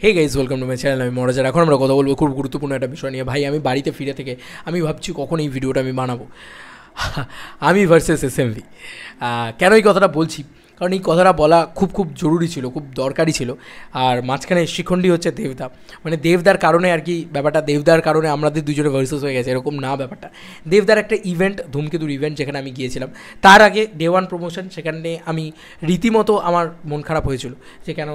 Hey guys welcome to my channel. আমি মরাজার। এখন আমরা কথা বলবো খুব গুরুত্বপূর্ণ একটা বিষয় নিয়ে। ভাই আমি বাড়িতে ফিরে থেকে আমি ভাবছি কখন এই ভিডিওটা আমি বানাবো। আমি ভার্সেস এসএমভি। কেন এই কথাটা বলছি, কারণ এই কথাটা বলা খুব জরুরি ছিল, খুব দরকারি ছিল। আর মাঝখানে শিখণ্ডী হচ্ছে দেবদা, মানে দেবদার কারণে আর কি ব্যাপারটা, দেবদার কারণে আমাদের দুজনে ভার্সেস হয়ে গেছে, এরকম না ব্যাপারটা। দেবদার একটা ইভেন্ট, ধূমকেতুর ইভেন্ট, যেখানে আমি গিয়েছিলাম, তার আগে ডে ওয়ান প্রমোশন, সেখানে আমি রীতিমতো আমার মন খারাপ হয়েছিল যে কেন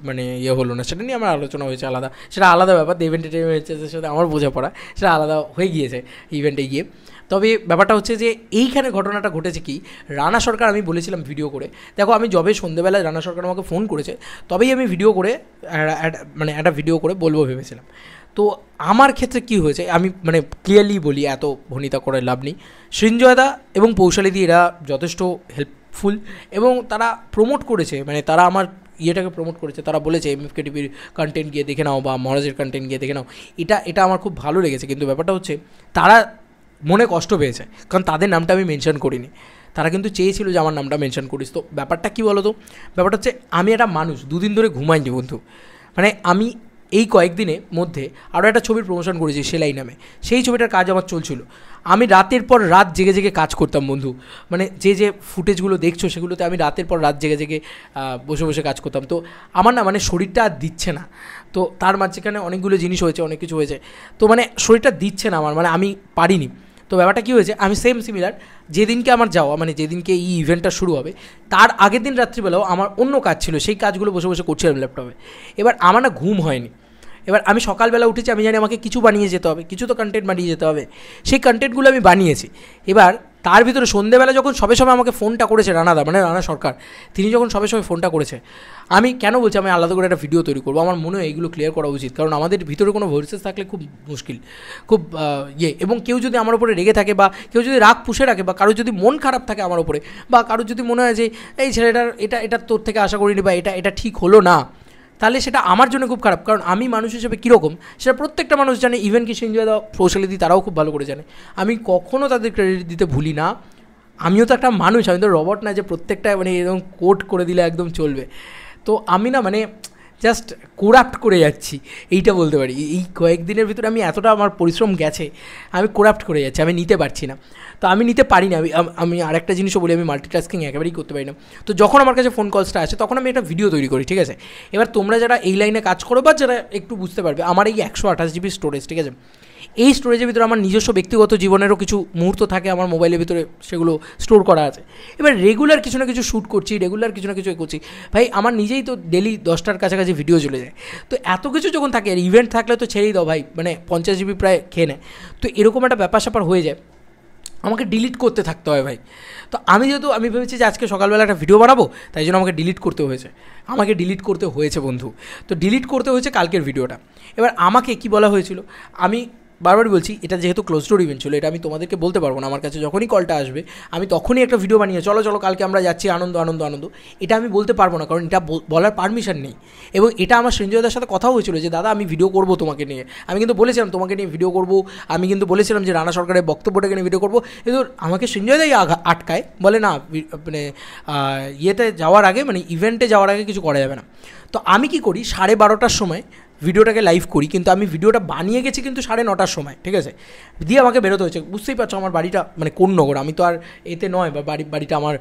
মানে ইয়ে হলো না, সেটা নিয়ে আমার আলোচনা হয়েছে আলাদা, সেটা আলাদা ব্যাপার। দেব এন্টারটেইনমেন্টের সাথে আমার বোঝাপড়া সেটা আলাদা হয়ে গিয়েছে ইভেন্টে গিয়ে। তবে ব্যাপারটা হচ্ছে যে এইখানে ঘটনাটা ঘটেছে কি, রানা সরকার, আমি বলেছিলাম ভিডিও করে, দেখো আমি যবে সন্ধ্যেবেলায় রানা সরকার আমাকে ফোন করেছে তবেই আমি ভিডিও করে মানে একটা ভিডিও করে বলবো ভেবেছিলাম। তো আমার ক্ষেত্রে কি হয়েছে আমি মানে ক্লিয়ারলি বলি, এত ভনিতা করে লাভ নেই। সৃঞ্জয়দা এবং পৌশালিদি এরা যথেষ্ট হেল্পফুল এবং তারা প্রমোট করেছে, মানে তারা আমার ইয়েটাকে প্রমোট করেছে। তারা বলেছে এমএফকে টিভির কন্টেন্ট গিয়ে দেখে নাও বা মহারাজের কন্টেন্ট গিয়ে দেখে নাও, এটা আমার খুব ভালো লেগেছে। কিন্তু ব্যাপারটা হচ্ছে তারা মনে কষ্ট পেয়েছে, কারণ তাদের নামটা আমি মেনশন করিনি। তারা কিন্তু চেয়েছিল যে আমার নামটা মেনশন করিস। তো ব্যাপারটা কী বলো তো, ব্যাপারটা হচ্ছে আমি একটা মানুষ দুদিন ধরে ঘুমাইনি বন্ধু। মানে আমি এই কয়েকদিনের মধ্যে আরও একটা ছবির প্রমোশন করেছি সেলাই নামে, সেই ছবিটার কাজ আমার চলছিল। আমি রাতের পর রাত জেগে জেগে কাজ করতাম বন্ধু, মানে যে ফুটেজগুলো দেখছো সেগুলোতে আমি রাতের পর রাত জেগে জেগে বসে বসে কাজ করতাম। তো আমার না মানে শরীরটা আর দিচ্ছে না। তো তার মাঝখানে অনেকগুলো জিনিস হয়েছে, অনেক কিছু হয়েছে, তো মানে শরীরটা দিচ্ছে না আমার, মানে আমি পারিনি। তো ব্যাপারটা কী হয়েছে, আমি সেম সিমিলার, যেদিনকে আমার যাওয়া মানে যেদিনকে এই ইভেন্টটা শুরু হবে তার আগের দিন রাত্রিবেলাও আমার অন্য কাজ ছিল, সেই কাজগুলো বসে বসে করছিলাম ল্যাপটপে। এবার আমার না ঘুম হয়নি। এবার আমি সকালবেলা উঠেছি, আমি জানি আমাকে কিছু বানিয়ে যেতে হবে, কিছু তো কন্টেন্ট বানিয়ে যেতে হবে, সেই কন্টেন্টগুলো আমি বানিয়েছি। এবার তার ভিতরে সন্ধ্যেবেলা যখন সবে আমাকে ফোনটা করেছে রানাদা, মানে রানা সরকার, তিনি যখন সবে ফোনটা করেছে, আমি কেন বলছি আমি আলাদা করে একটা ভিডিও তৈরি করবো, আমার মনে হয় এইগুলো ক্লিয়ার করা উচিত। কারণ আমাদের ভিতরে কোনো ভয়েসেস থাকলে খুব মুশকিল, খুব এবং কেউ যদি আমার উপরে রেগে থাকে বা কেউ যদি রাগ পুষে রাখে বা কারোর যদি মন খারাপ থাকে আমার উপরে, বা কারোর যদি মনে হয় যে এই ছেলেটার এটা তোর থেকে আশা করিনি বা এটা ঠিক হলো না, তাহলে সেটা আমার জন্য খুব খারাপ। কারণ আমি মানুষ হিসেবে কীরকম সেটা প্রত্যেকটা মানুষ জানে, ইভেন কি সঞ্জয়দা, পৌশালিদি তারাও খুব ভালো করে জানে। আমি কখনও তাদের ক্রেডিট দিতে ভুলি না। আমিও তো একটা মানুষ, আমি তো রবট না যে প্রত্যেকটা মানে এরকম কোড করে দিলে একদম চলবে। তো আমি না মানে জাস্ট কোরাপ্ট করে যাচ্ছি, এইটা বলতে পারি। এই কয়েকদিনের ভিতরে আমি এতটা আমার পরিশ্রম গেছে, আমি কোরাপ্ট করে যাচ্ছি, আমি নিতে পারছি না। তো আমি নিতে পারি না। আমি আরেকটা জিনিসও বলি, আমি মাল্টিটাস্কিং একেবারেই করতে পারি না। তো যখন আমার কাছে ফোন কলসটা আসে তখন আমি একটা ভিডিও তৈরি করি, ঠিক আছে। এবার তোমরা যারা এই লাইনে কাজ করো বা যারা একটু বুঝতে পারবে, আমার এই 128 GB স্টোরেজ, ঠিক আছে, এই স্টোরেজের ভিতরে আমার নিজস্ব ব্যক্তিগত জীবনেরও কিছু মুহূর্ত থাকে আমার মোবাইলের ভিতরে, সেগুলো স্টোর করা আছে। এবার রেগুলার কিছু না কিছু শ্যুট করছি, রেগুলার কিছু না কিছু করছি, ভাই আমার নিজেই তো ডেলি 10টার কাছাকাছি ভিডিও চলে যায়। তো এত কিছু যখন থাকে, আর ইভেন্ট থাকলে তো ছেড়েই দাও ভাই, মানে 50 GB প্রায় খেয়ে নেয়। তো এরকম একটা ব্যাপার স্যাপার হয়ে যায়, আমাকে ডিলিট করতে থাকতে হয় ভাই। তো আমি ভেবেছি যে আজকে সকালবেলা একটা ভিডিও বানাবো, তাই জন্য আমাকে ডিলিট করতে হয়েছে বন্ধু। তো ডিলিট করতে হয়েছে কালকের ভিডিওটা। এবার আমাকে কি বলা হয়েছিল, আমি বারবারই বলছি, এটা যেহেতু ক্লোজ ডোর ইভেন্ট ছিল, এটা আমি তোমাদেরকে বলতে পারবো না। আমার কাছে যখনই কলটা আসবে আমি তখনই একটা ভিডিও বানিয়ে চলো কালকে আমরা যাচ্ছি, আনন্দ, এটা আমি বলতে পারবো না, কারণ এটা বলার পারমিশন নেই। এবং এটা আমার সঞ্জয়দার সাথে কথা হয়েছিল যে দাদা আমি ভিডিও করবো তোমাকে নিয়ে, আমি কিন্তু বলেছিলাম তোমাকে নিয়ে ভিডিও করবো, আমি কিন্তু বলেছিলাম যে রানা সরকারের বক্তব্যটাকে নিয়ে ভিডিও করবো। কিন্তু আমাকে সঞ্জয়দাই আটকায়, বলে না মানে ইয়েতে যাওয়ার আগে, মানে ইভেন্টে যাওয়ার আগে কিছু করা যাবে না। তো আমি কি করি, 12:30টার সময় ভিডিওটাকে লাইভ করি, কিন্তু আমি ভিডিওটা বানিয়ে গেছি কিন্তু 9:30টার সময়, ঠিক আছে, দিয়ে আমাকে বেরোতে হয়েছে। বুঝতেই পারছো আমার বাড়িটা মানে কোন নগর, আমি তো আর এতে নয়, বা বাড়িটা আমার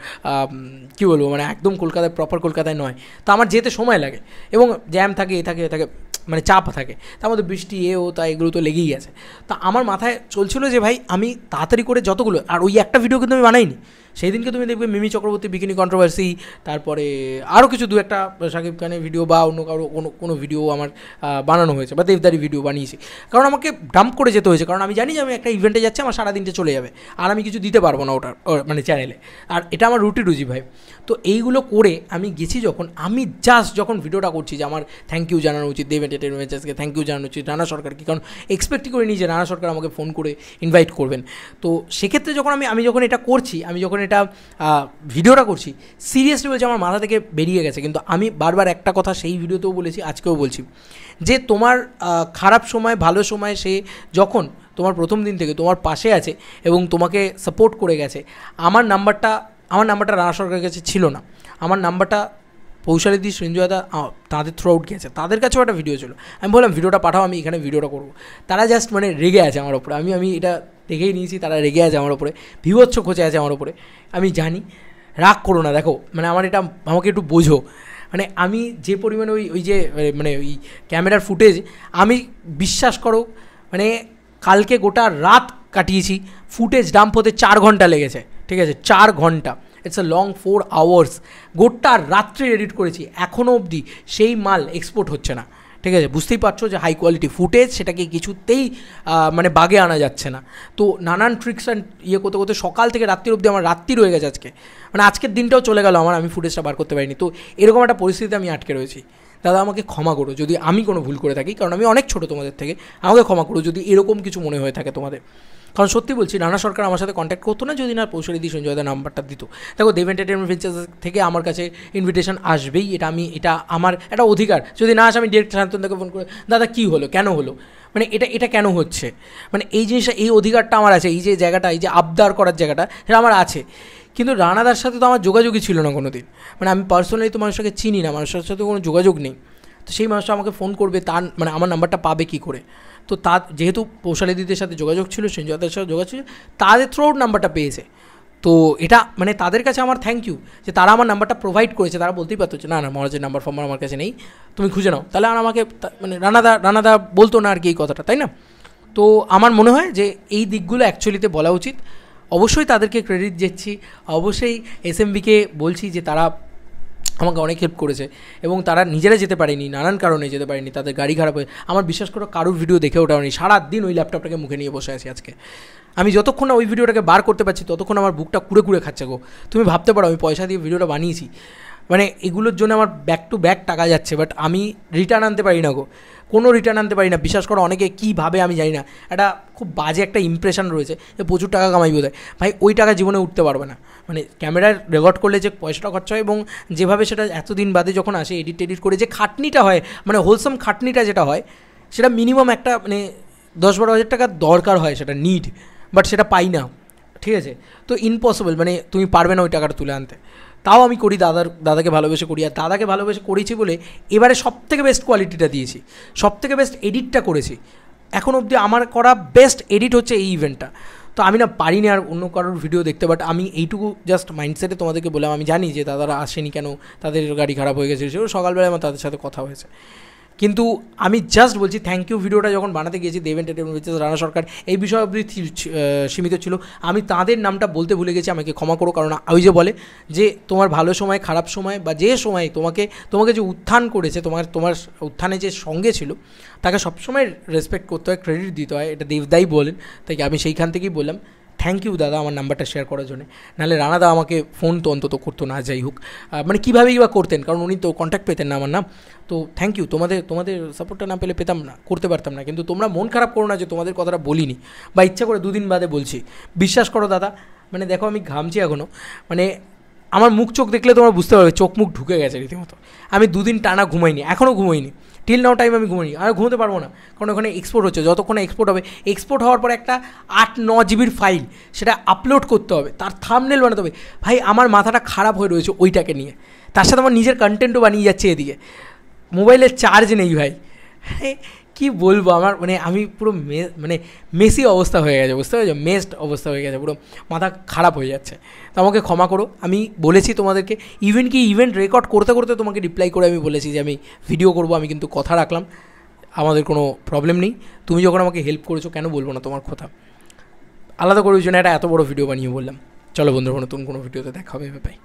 কী বলবো, মানে একদম কলকাতায়, প্রপার কলকাতায় নয়। তো আমার যেতে সময় লাগে এবং জ্যাম থাকে, থাকে মানে চাপ থাকে, তার মধ্যে বৃষ্টি তা এগুলো তো লেগেই আছে। তা আমার মাথায় চলছিল যে ভাই আমি তাড়াতাড়ি করে যতগুলো, আর ওই একটা ভিডিও কিন্তু আমি বানাইনি। সেই দিনকে তুমি দেখবে মিমি চক্রবর্তী বিকিনি কন্ট্রোভার্সি, তারপরে আরও কিছু দু একটা শাকিব খানের ভিডিও বা অন্য কারো কোনো ভিডিও আমার বানানো হয়েছে, বা দেবদারি ভিডিও বানিয়েছি। কারণ আমাকে ডাম্প করে যেতে হয়েছে, কারণ আমি জানি যে আমি একটা ইভেন্টে যাচ্ছি, আমার সারাদিনটা চলে যাবে আর আমি কিছু দিতে পারবো না ওটার মানে চ্যানেলে, আর এটা আমার রুজি ভাই। তো এইগুলো করে আমি গেছি যখন, আমি জাস্ট যখন ভিডিওটা করছি যে আমার থ্যাংক ইউ জানানো উচিত দেব এন্টারটেইনমেন্টসকে, থ্যাংক ইউ জানানো উচিত রানা সরকারকে, কারণ এক্সপেক্টই করিনি যে রানা সরকার আমাকে ফোন করে ইনভাইট করবেন। তো সেক্ষেত্রে যখন আমি যখন এটা করছি, আমি যখন এটা ভিডিওটা করছি, সিরিয়াসলি বলছি আমার মাথা থেকে বেরিয়ে গেছে। কিন্তু আমি বারবার একটা কথা সেই ভিডিওতেও বলেছি, আজকেও বলছি, যে তোমার খারাপ সময় ভালো সময় সে যখন তোমার প্রথম দিন থেকে তোমার পাশে আছে এবং তোমাকে সাপোর্ট করে গেছে, আমার নাম্বারটা রানা সরকারের কাছে ছিল না, আমার নাম্বারটা পৌশালিদি সঞ্জয়দা তাদের থ্রু আউট গেছে, তাদের কাছেও একটা ভিডিও ছিল। আমি বললাম ভিডিওটা পাঠাও, আমি এখানে ভিডিওটা করবো। তারা জাস্ট মানে রেগে আছে আমার ওপরে, আমি এটা দেখেই নিয়েছি, তারা রেগে আছে আমার ওপরে, বিভৎস খোঁজে আছে আমার ওপরে। আমি জানি, রাগ করো না, দেখো মানে আমাকে একটু বোঝো। মানে আমি যে পরিমাণে ওই যে মানে ওই ক্যামেরার ফুটেজ, আমি বিশ্বাস করো মানে কালকে গোটা রাত কাটিয়েছি, ফুটেজ ডাম্প হতে 4 ঘন্টা লেগেছে, ঠিক আছে, 4 ঘন্টা, ইটস এ লং 4 আওয়ার্স, গোটা রাত্রে এডিট করেছি, এখনও অবধি সেই মাল এক্সপোর্ট হচ্ছে না, ঠিক আছে। বুঝতেই পারছো যে হাই কোয়ালিটি ফুটেজ, সেটাকে কিছুতেই মানে বাগে আনা যাচ্ছে না। তো নানান ট্রিক্স অ্যান্ড করতে করতে সকাল থেকে রাত্রির অবধি আমার রাত্রি রয়ে গেছে আজকে, মানে আজকের দিনটাও চলে গেল আমার, আমি ফুটেজটা বার করতে পারিনি। তো এরকম একটা পরিস্থিতিতে আমি আটকে রয়েছি। দাদা আমাকে ক্ষমা করো যদি আমি কোনো ভুল করে থাকি, কারণ আমি অনেক ছোটো তোমাদের থেকে, আমাকে ক্ষমা করো যদি এরকম কিছু মনে হয়ে থাকে তোমাদের। কারণ সত্যি বলছি, রানা সরকার আমার সাথে কন্ট্যাক্ট করতো না যদি না পৌশালিদি সঞ্জয়দার নাম্বারটা দিত। দেখো দেব এন্টারটেনমেন্ট ভেঞ্চার্স থেকে আমার কাছে ইনভিটেশন আসবেই, এটা আমার একটা অধিকার। যদি না আসে আমি ডিরেক্ট শান্তনদাকে ফোন করে, দাদা কী হলো, কেন হলো, মানে এটা কেন হচ্ছে, মানে এই জিনিসটা, এই অধিকারটা আমার আছে, এই যে জায়গাটা, এই যে আবদার করার জায়গাটা, সেটা আমার আছে। কিন্তু রানাদার সাথে তো আমার যোগাযোগই ছিল না কোনো দিন, মানে আমি পার্সোনালি তো মানুষটাকে চিনি না, মানুষের সাথে কোনো যোগাযোগ নেই। তো সেই মানুষটা আমাকে ফোন করবে, তার মানে আমার নাম্বারটা পাবে কী করে? তো তার যেহেতু পৌশালিদিদের সাথে যোগাযোগ ছিল, সঞ্জয়দার সাথে যোগাযোগ ছিল, তাদের থ্রু আউট নাম্বারটা পেয়েছে। তো এটা মানে তাদের কাছে আমার থ্যাংক ইউ যে তারা আমার নাম্বারটা প্রোভাইড করেছে। তারা বলতেই পারতো যে না মহারাজের নাম্বার ফাম্বার আমার কাছে নেই, তুমি খুঁজে নাও, তাহলে আর আমাকে মানে রানাদা বলতো না আর কি এই কথাটা, তাই না? তো আমার মনে হয় যে এই দিকগুলো অ্যাকচুয়ালিতে বলা উচিত। অবশ্যই তাদেরকে ক্রেডিট দিচ্ছি, অবশ্যই এসএমবিকে বলছি যে তারা আমাকে অনেক হেল্প করেছে, এবং তারা নিজেরা যেতে পারেনি, নানান কারণে যেতে পারেনি, তাদের গাড়ি খারাপ হয়ে, আমার বিশ্বাস করো কারোর ভিডিও দেখে ওঠাও নি, সারাদিন ওই ল্যাপটপটাকে মুখে নিয়ে বসে আছি আজকে। আমি যতক্ষণ না ওই ভিডিওটাকে বার করতে পারছি ততক্ষণ আমার বুকটা কুড়ে কুড়ে খাচ্ছে গো। তুমি ভাবতে পারো আমি পয়সা দিয়ে ভিডিওটা বানিয়েছি, মানে এগুলোর জন্য আমার ব্যাক টু ব্যাক টাকা যাচ্ছে, বাট আমি রিটার্ন আনতে পারি না গো, কোনো রিটার্ন আনতে পারি না। বিশ্বাস করো অনেকে কী ভাবে আমি জানি না, একটা খুব বাজে একটা ইমপ্রেশন রয়েছে যে প্রচুর টাকা কামাই বোধ হয়। ভাই ওই টাকা জীবনে উঠতে পারবে না, মানে ক্যামেরার রেকর্ড করলে যে পয়সাটা খরচা হয় এবং যেভাবে সেটা এতদিন বাদে যখন আসে এডিট করে যে খাটনিটা হয়, মানে হোলসাম খাটনিটা যেটা হয়, সেটা মিনিমাম একটা মানে 10-12 হাজার টাকা দরকার হয়, সেটা নিড, বাট সেটা পাই না, ঠিক আছে। তো ইম্পসিবল, মানে তুমি পারবে না ওই টাকাটা তুলে আনতে। তাও আমি করি, দাদাকে ভালোবেসে করি, আর দাদাকে ভালোবেসে করেছি বলে এবারে সবথেকে বেস্ট কোয়ালিটিটা দিয়েছি, সবথেকে বেস্ট এডিটটা করেছি। এখন অবধি আমার করা বেস্ট এডিট হচ্ছে এই ইভেন্টটা। তো আমি না পারিনি আর অন্য কারোর ভিডিও দেখতে, বাট আমি এইটুকু জাস্ট মাইন্ডসেটে তোমাদেরকে বললাম। আমি জানি যে দাদারা আসেনি কেন, তাদের গাড়ি খারাপ হয়ে গেছে, সেগুলো সকালবেলায় আমার তাদের সাথে কথা হয়েছে। কিন্তু আমি জাস্ট বলছি থ্যাংক ইউ। ভিডিওটা যখন বানাতে গিয়েছি দেব এন্টারটেনমেন্ট ভেঞ্চার্স রানা সরকার এই বিষয় অবধি সীমিত ছিল, আমি তাদের নামটা বলতে ভুলে গেছি, আমাকে ক্ষমা করো। কারণ ওই যে বলে যে তোমার ভালো সময় খারাপ সময় বা যে সময় তোমাকে যে উত্থান করেছে, তোমার উত্থানে যে সঙ্গে ছিল, তাকে সবসময় রেসপেক্ট করতে হয়, ক্রেডিট দিতে হয়, এটা দেবদাই বলেন। তাই আমি সেইখান থেকেই বললাম থ্যাংক ইউ দাদা আমার নাম্বারটা শেয়ার করার জন্য, নাহলে রানাদা আমাকে ফোন তো অন্তত করতো না, যাই হোক মানে কীভাবেই বা করতেন, কারণ উনি তো কন্ট্যাক্ট পেতেন না আমার নাম। তো থ্যাংক ইউ, তোমাদের সাপোর্টটা না পেলে পেতাম না, করতে পারতাম না। কিন্তু তোমরা মন খারাপ করো না যে তোমাদের কথাটা বলিনি বা ইচ্ছা করে 2 দিন বাদে বলছি। বিশ্বাস করো দাদা, মানে দেখো আমি ঘামছি এখনও, মানে আমার মুখ চোখ দেখলে তোমরা বুঝতে পারবে চোখ মুখ ঢুকে গেছে রীতিমতো। আমি 2 দিন টানা ঘুমাইনি, এখনও ঘুমাইনি, টিল নাও টাইম আমি ঘুমাইনি, আর ঘুমোতে পারবো না, কারণ ওখানে এক্সপোর্ট হচ্ছে। যতক্ষণ এক্সপোর্ট হবে, এক্সপোর্ট হওয়ার পর একটা 8-9 জিবির ফাইল সেটা আপলোড করতে হবে, তার থাম্বনেল বানাতে হবে। ভাই আমার মাথাটা খারাপ হয়ে রয়েছে ওইটাকে নিয়ে, তার সাথে আমার নিজের কন্টেন্টও বানিয়ে যাচ্ছে এদিকে, মোবাইলের চার্জ নেই ভাই। কী বলবো, আমার মানে আমি পুরো মেসি অবস্থা হয়ে গেছে, বুঝতে পেরেছো, মেসড অবস্থা হয়ে গেছে, পুরো মাথা খারাপ হয়ে যাচ্ছে। তো আমাকে ক্ষমা করো। আমি বলেছি তোমাদেরকে ইভেন্ট রেকর্ড করতে করতে তোমাকে রিপ্লাই করে আমি বলেছি যে আমি ভিডিও করব, আমি কিন্তু কথা রাখলাম, আমাদের কোনো প্রবলেম নেই। তুমি যখন আমাকে হেল্প করেছো কেন বলবো না তোমার কথা, আলাদা করে ওই জন্য একটা এত বড় ভিডিও বানিয়ে বললাম। চলো বন্ধুরা, নতুন কোনো ভিডিওতে দেখা হবে, বাই।